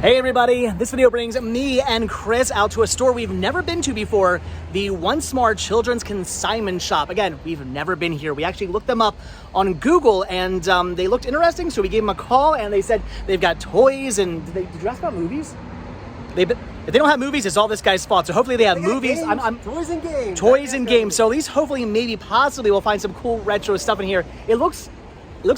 Hey everybody, this video brings me and Chris out to a store we've never been to before, the Once More Children's Consignment Shop. Again, we've never been here. We actually looked them up on Google and they looked interesting, so we gave them a call and they said they've got toys and... Did you ask about movies? If they don't have movies, it's all this guy's fault. So hopefully they have movies. Toys and games. Toys and games. So at least hopefully, maybe, possibly we'll find some cool retro stuff in here. It looks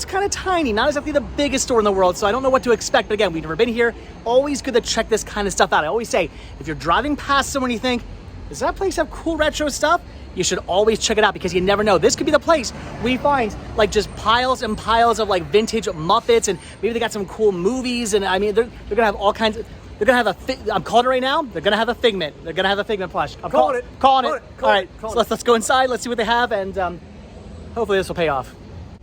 kind of tiny, not exactly the biggest store in the world, so I don't know what to expect. But again, we've never been here. Always good to check this kind of stuff out. I always say, if you're driving past somewhere and you think, does that place have cool retro stuff? You should always check it out because you never know. This could be the place we find like just piles and piles of like vintage Muppets, and maybe they got some cool movies, and I mean, they're gonna have all kinds of... They're gonna have I'm calling it right now. They're gonna have a Figment. They're gonna have a Figment plush. I'm calling it. All right, so let's go inside. Let's see what they have, and hopefully this will pay off.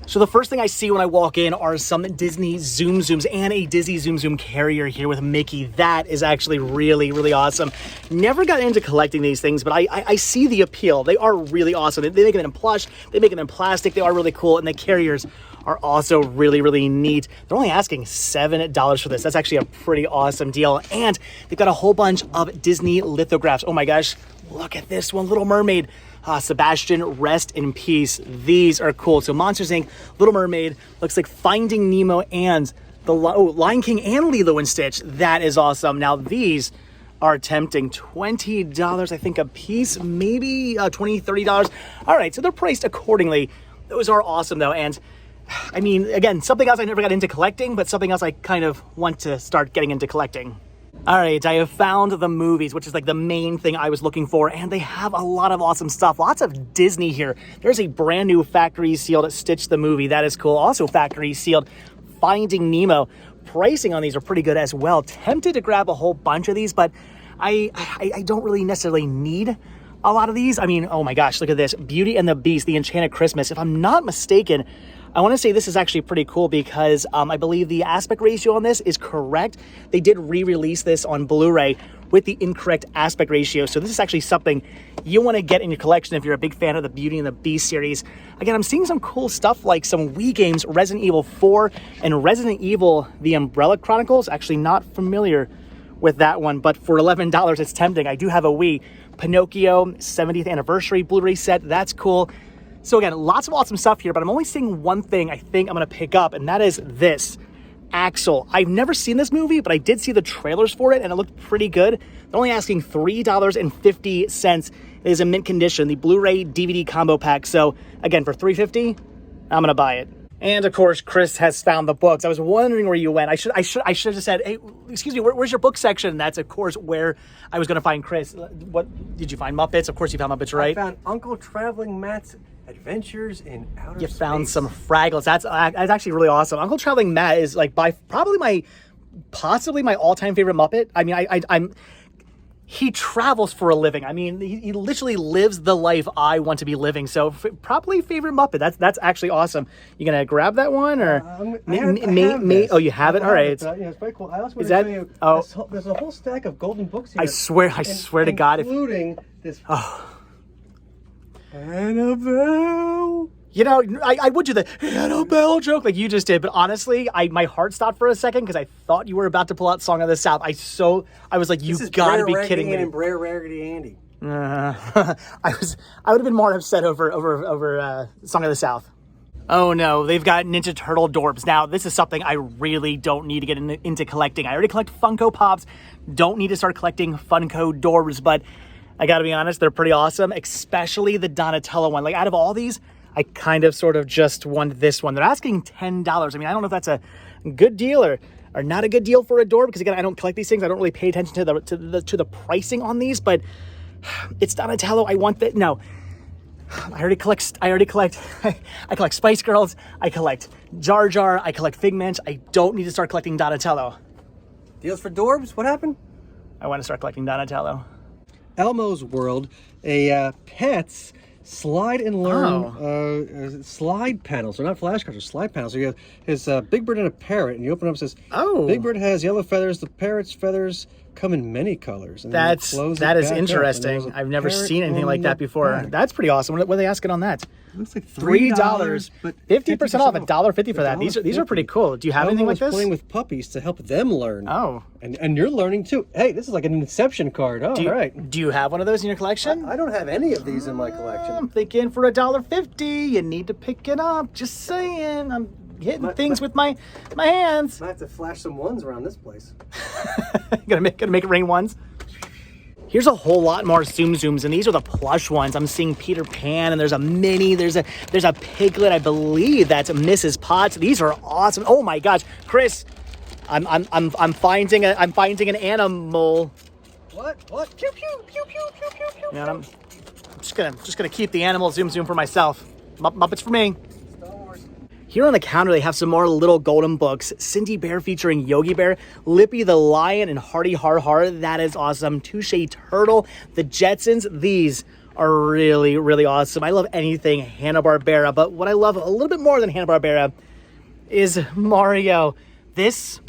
So the first thing I see when I walk in are some Disney Zoom Zooms and a Disney Zoom Zoom carrier here with Mickey. That is actually really, really awesome. Never got into collecting these things, but I see the appeal. They are really awesome. They make them in plush. They make them in plastic. They are really cool, and the carriers are also really, really neat. They're only asking $7 for this. That's actually a pretty awesome deal. And they've got a whole bunch of Disney lithographs. Oh my gosh, look at this one, Little Mermaid. Sebastian, rest in peace. These are cool. So Monsters Inc., Little Mermaid, looks like Finding Nemo, and the Lion King and Lilo and Stitch. That is awesome. Now these are tempting. $20, I think, a piece, maybe $20, $30. All right, so they're priced accordingly. Those are awesome though. And I mean, again, something else I never got into collecting, but something else I kind of want to start getting into collecting. All right, I have found the movies, which is like the main thing I was looking for, and they have a lot of awesome stuff. Lots of Disney here. There's a brand new factory sealed Stitch the Movie. That is cool. Also factory sealed Finding Nemo. Pricing on these are pretty good as well. Tempted to grab a whole bunch of these, but I don't really necessarily need a lot of these. I mean, oh my gosh, look at this. Beauty and the Beast, the Enchanted Christmas. If I'm not mistaken, I want to say this is actually pretty cool because I believe the aspect ratio on this is correct. They did re-release this on Blu-ray with the incorrect aspect ratio. So this is actually something you want to get in your collection if you're a big fan of the Beauty and the Beast series. Again, I'm seeing some cool stuff like some Wii games, Resident Evil 4 and Resident Evil The Umbrella Chronicles. Actually not familiar with that one, but for $11, it's tempting. I do have a Wii. Pinocchio 70th anniversary Blu-ray set. That's cool. So again, lots of awesome stuff here, but I'm only seeing one thing I think I'm going to pick up, and that is this, Axel. I've never seen this movie, but I did see the trailers for it, and it looked pretty good. They're only asking $3.50. It is in mint condition, the Blu-ray DVD combo pack. So again, for $3.50, I'm going to buy it. And of course, Chris has found the books. I was wondering where you went. I should have just said, hey, excuse me, where's your book section? That's of course where I was going to find Chris. What did you find? Muppets? Of course you found Muppets, right? I found Uncle Traveling Matt's Adventures in Outer Space. You found some Fraggles. That's actually really awesome. Uncle Traveling Matt is like possibly my all-time favorite Muppet. I mean, he travels for a living. I mean, he literally lives the life I want to be living. So probably favorite Muppet. That's actually awesome. You gonna grab that one or? Oh, you have it. All right. Yeah, it's very cool. I also want to show you. Oh, there's a whole stack of golden books here. I swear to God, including this. Oh. Annabelle. You know, I would do the Annabelle joke like you just did, but honestly, my heart stopped for a second because I thought you were about to pull out Song of the South. I was like, you gotta be kidding me. And Brer Raggedy Andy. I would have been more upset over Song of the South. Oh no, they've got Ninja Turtle Dorbz. Now, this is something I really don't need to get into collecting. I already collect Funko Pops. Don't need to start collecting Funko Dorbz, but I gotta be honest, they're pretty awesome, especially the Donatello one. Like, out of all these, I kind of sort of just want this one. They're asking $10. I mean, I don't know if that's a good deal or not a good deal for a Dorbz, because again, I don't collect these things. I don't really pay attention to the pricing on these, but it's Donatello. I want that. No, I already collect I collect Spice Girls. I collect Jar Jar. I collect Figment. I don't need to start collecting Donatello. Deals for Dorbz? What happened? I want to start collecting Donatello. Elmo's World, a Pets slide and learn slide panels. They're not flashcards, they're slide panels. So you have his Big Bird and a parrot, and you open up, it says, Big Bird has yellow feathers, the parrot's feathers come in many colors. And that is interesting. I've never seen anything like that before. That's pretty awesome. What are they asking on that? Looks like $3, but 50% off, $1.50 for that. These are pretty cool. Do you have anything like this? Playing with puppies to help them learn. Oh, and you're learning too. Hey, this is like an Inception card. Oh, all right. Do you have one of those in your collection? I don't have any of these in my collection. I'm thinking for $1.50, you need to pick it up. Just saying. I'm hitting things with my hands. I have to flash some ones around this place. gonna make it rain ones. Here's a whole lot more Zoom Zooms, and these are the plush ones. I'm seeing Peter Pan, and there's a Minnie, there's a Piglet, I believe that's Mrs. Potts. These are awesome. Oh my gosh, Chris, I'm finding an animal. What? Pew pew pew pew pew pew pew. Yeah, I'm just gonna keep the animal Zoom for myself. Muppets for me. Here on the counter, they have some more little golden books. Cindy Bear featuring Yogi Bear, Lippy the Lion, and Hardy Har Har. That is awesome. Touche Turtle, the Jetsons. These are really, really awesome. I love anything Hanna-Barbera, but what I love a little bit more than Hanna-Barbera is Mario. This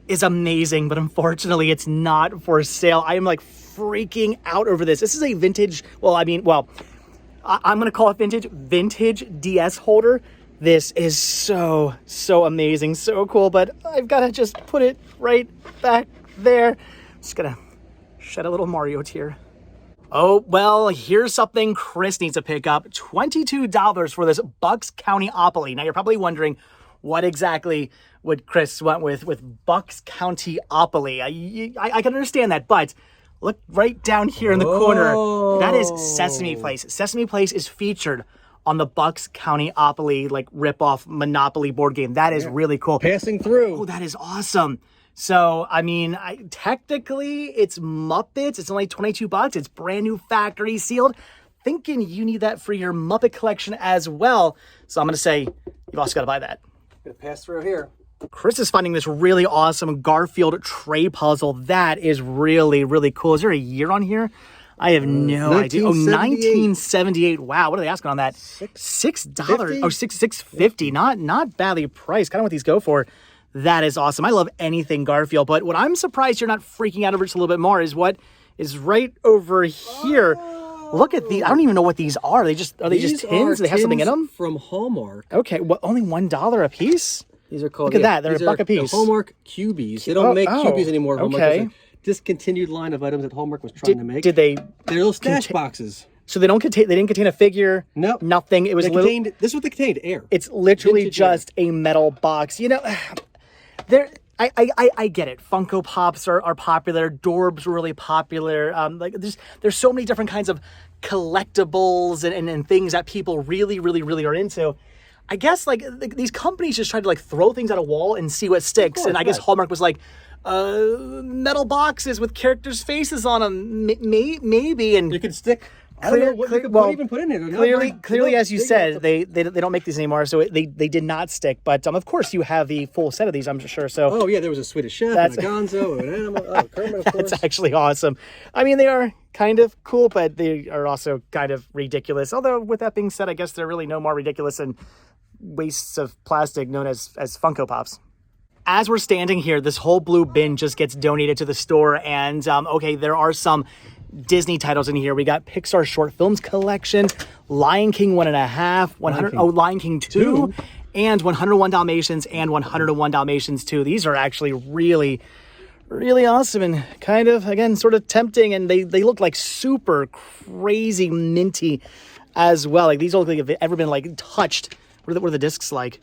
is amazing, but unfortunately, it's not for sale. I am like freaking out over this. This is a vintage, I'm going to call it vintage DS holder. This is so amazing, so cool, but I've got to just put it right back there. Just gonna shed a little Mario tear. Oh, well, here's something Chris needs to pick up. $22 for this Bucks County-opoly. Now, you're probably wondering what exactly would Chris want with Bucks County-opoly. I can understand that, but look right down here in the corner. That is Sesame Place. Sesame Place is featured on the Bucks County-opoly like rip-off Monopoly board game. That is really cool. Passing through. Oh, that is awesome. So, I mean, technically it's Muppets. It's only $22. It's brand new factory sealed. Thinking you need that for your Muppet collection as well. So I'm going to say you've also got to buy that. Gonna pass through here. Chris is finding this really awesome Garfield tray puzzle. That is really, really cool. Is there a year on here? I have no idea. Oh, 1978. Wow, what are they asking on that? $6. Oh, $6.50. Not badly priced. Kind of what these go for. That is awesome. I love anything Garfield, but what I'm surprised you're not freaking out over just a little bit more is what is right over here. Look at these. I don't even know what these are. Are they just tins? Do they have something in them? From Hallmark. Okay, well, only $1 a piece? These are called. Look at that. They're a buck a piece. The Hallmark Cubies. They don't make Cubies anymore. Okay. Discontinued line of items that Hallmark was trying to make. Did they? They're little stash boxes. So they didn't contain a figure. No, nothing. It was this is what they contained: air. It's literally just a metal box. You know, I get it. Funko Pops are popular. Dorbz were really popular. There's so many different kinds of collectibles and things that people really are into. I guess these companies just tried to throw things at a wall and see what sticks. And I guess Hallmark was like, metal boxes with characters' faces on them, maybe, and you could stick. I don't know what you could even put in here. Clearly, as you said, they don't make these anymore, so they did not stick. But of course, you have the full set of these, I'm sure. So there was a Swedish Chef, and a Gonzo, and an animal. Oh, Kermit, of course. That's actually awesome. I mean, they are kind of cool, but they are also kind of ridiculous. Although, with that being said, I guess they're really no more ridiculous than wastes of plastic known as Funko Pops. As we're standing here, this whole blue bin just gets donated to the store, and there are some Disney titles in here. We got Pixar short films collection, Lion King 1.5, Lion King 2, and 101 Dalmatians and 101 Dalmatians 2. These are actually really, really awesome and kind of, again, sort of tempting, and they look like super crazy minty as well. These look like they've ever been touched. What are the discs like?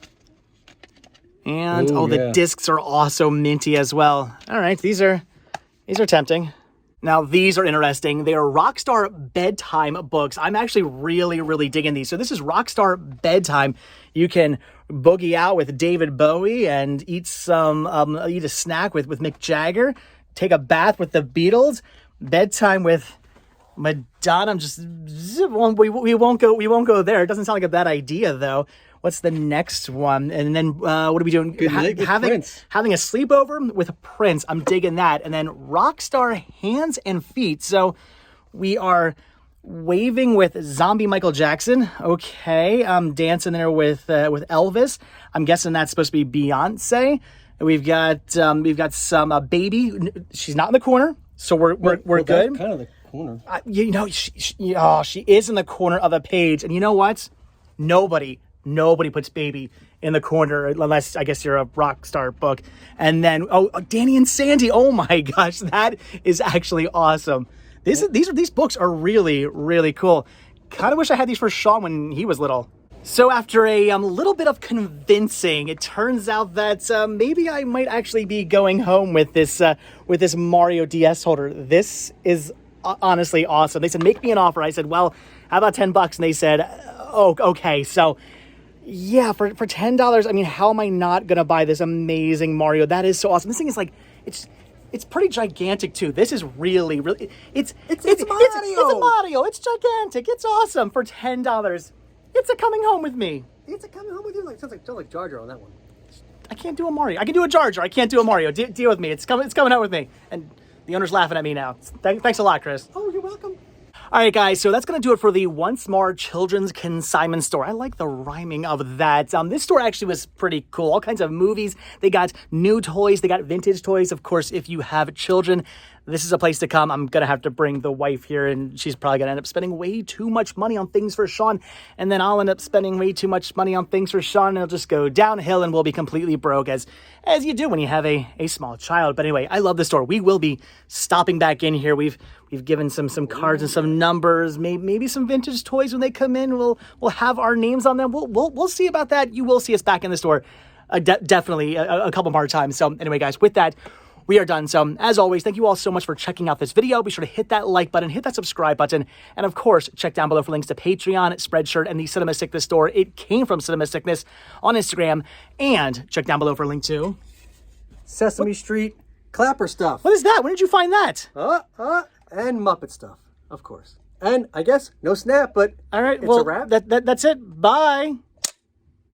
And the discs are also minty as well. All right, these are tempting. Now, these are interesting. They are Rockstar Bedtime books. I'm actually really digging these. So this is Rockstar Bedtime. You can boogie out with David Bowie and eat a snack with Mick Jagger, take a bath with the Beatles, bedtime with Madonna. We won't go there. It doesn't sound like a bad idea though. What's the next one? And then what are we doing? Good night with Prince. Having a sleepover with Prince. I'm digging that. And then Rockstar Hands and Feet. So we are waving with zombie Michael Jackson. Okay. Dancing there with Elvis. I'm guessing that's supposed to be Beyonce. We've got some baby. She's not in the corner, so we're good. Kind of the corner. She is in the corner of the page. And you know what? Nobody puts baby in the corner unless I guess you're a Rockstar book. And then Danny and Sandy. Oh my gosh, that is actually awesome. These books are really, really cool. Kind of wish I had these for Sean when he was little. So after a little bit of convincing, it turns out that maybe I might actually be going home with this Mario DS holder. This is honestly awesome. They said, make me an offer. I said, well, how about $10? And they said, oh, okay. So yeah, for $10, I mean, how am I not going to buy this amazing Mario? That is so awesome. This thing is like, it's pretty gigantic too. This is really, really, it's Mario. It's a Mario. It's gigantic. It's awesome for $10. It's a coming home with me. It's a coming home with you. Sounds like Jar Jar on that one. I can't do a Mario. I can do a Jar Jar. I can't do a Mario. Deal with me. It's coming out with me. And the owner's laughing at me now. Thanks a lot, Chris. Oh, you're welcome. All right, guys, so that's going to do it for the Once More Children's Consignment Store. I like the rhyming of that. This store actually was pretty cool. All kinds of movies. They got new toys. They got vintage toys. Of course, if you have children, this is a place to come. I'm going to have to bring the wife here, and she's probably going to end up spending way too much money on things for Sean, and then I'll end up spending way too much money on things for Sean, and it'll just go downhill, and we'll be completely broke, as you do when you have a small child. But anyway, I love the store. We will be stopping back in here. We've given some cards and some numbers, maybe some vintage toys when they come in. We'll have our names on them. We'll see about that. You will see us back in the store definitely a couple more times. So anyway, guys, with that, we are done. So as always, thank you all so much for checking out this video. Be sure to hit that like button, hit that subscribe button, and of course, check down below for links to Patreon, Spreadshirt, and the Cinema Sickness store. It came from Cinema Sickness on Instagram. And check down below for a link to Sesame Street Clapper stuff. What is that? When did you find that? And Muppet stuff, of course. And I guess no snap, but all right, it's a wrap. That's it. Bye.